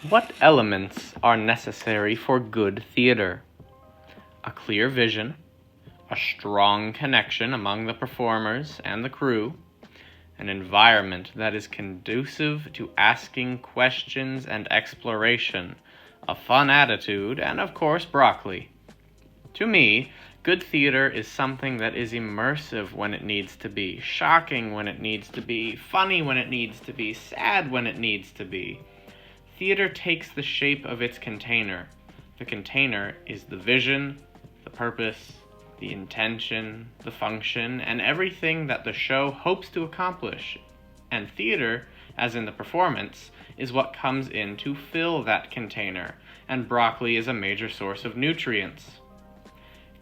What elements are necessary for good theater? A clear vision, a strong connection among the performers and the crew, an environment that is conducive to asking questions and exploration, a fun attitude, and of course, broccoli. To me, good theater is something that is immersive when it needs to be, shocking when it needs to be, funny when it needs to be, sad when it needs to be. Theater takes the shape of its container. The container is the vision, the purpose, the intention, the function, and everything that the show hopes to accomplish. And theater, as in the performance, is what comes in to fill that container, and broccoli is a major source of nutrients.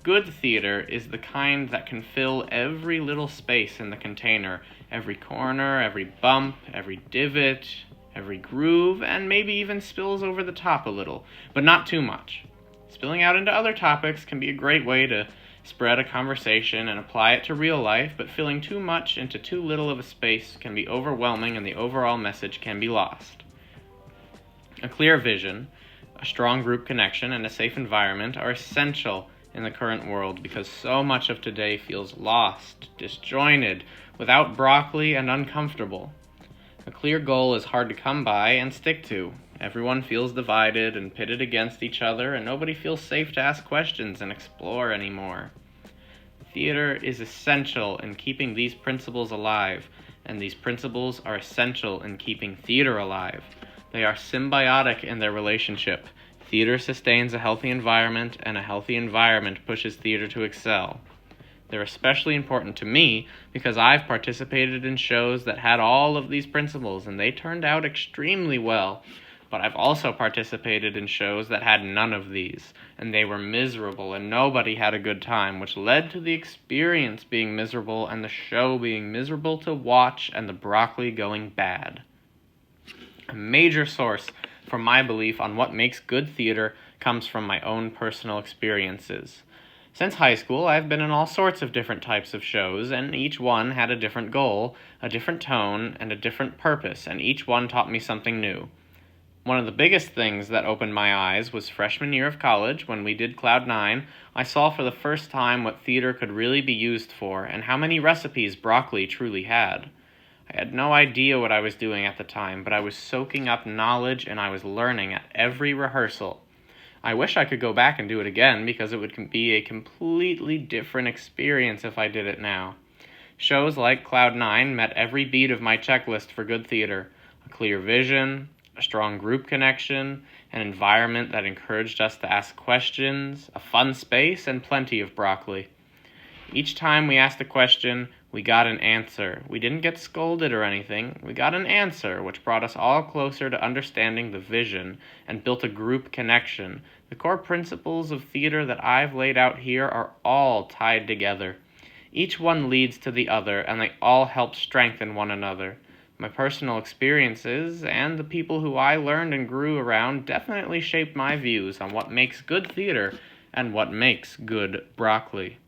Good theater is the kind that can fill every little space in the container, every corner, every bump, every divot, every groove, and maybe even spills over the top a little, but not too much. Spilling out into other topics can be a great way to spread a conversation and apply it to real life, but filling too much into too little of a space can be overwhelming and the overall message can be lost. A clear vision, a strong group connection, and a safe environment are essential in the current world because so much of today feels lost, disjointed, without broccoli, and uncomfortable. A clear goal is hard to come by and stick to. Everyone feels divided and pitted against each other, and nobody feels safe to ask questions and explore anymore. Theater is essential in keeping these principles alive, and these principles are essential in keeping theater alive. They are symbiotic in their relationship. Theater sustains a healthy environment, and a healthy environment pushes theater to excel. They're especially important to me because I've participated in shows that had all of these principles, and they turned out extremely well. But I've also participated in shows that had none of these, and they were miserable, and nobody had a good time, which led to the experience being miserable and the show being miserable to watch and the broccoli going bad. A major source for my belief on what makes good theater comes from my own personal experiences. Since high school, I've been in all sorts of different types of shows, and each one had a different goal, a different tone, and a different purpose, and each one taught me something new. One of the biggest things that opened my eyes was freshman year of college when we did Cloud 9. I saw for the first time what theater could really be used for and how many recipes broccoli truly had. I had no idea what I was doing at the time, but I was soaking up knowledge and I was learning at every rehearsal. I wish I could go back and do it again because it would be a completely different experience if I did it now. Shows like Cloud 9 met every beat of my checklist for good theater: a clear vision, a strong group connection, an environment that encouraged us to ask questions, a fun space, and plenty of broccoli. Each time we asked a question, we got an answer. We didn't get scolded or anything. We got an answer, which brought us all closer to understanding the vision and built a group connection. The core principles of theater that I've laid out here are all tied together. Each one leads to the other, and they all help strengthen one another. My personal experiences and the people who I learned and grew around definitely shaped my views on what makes good theater and what makes good broccoli.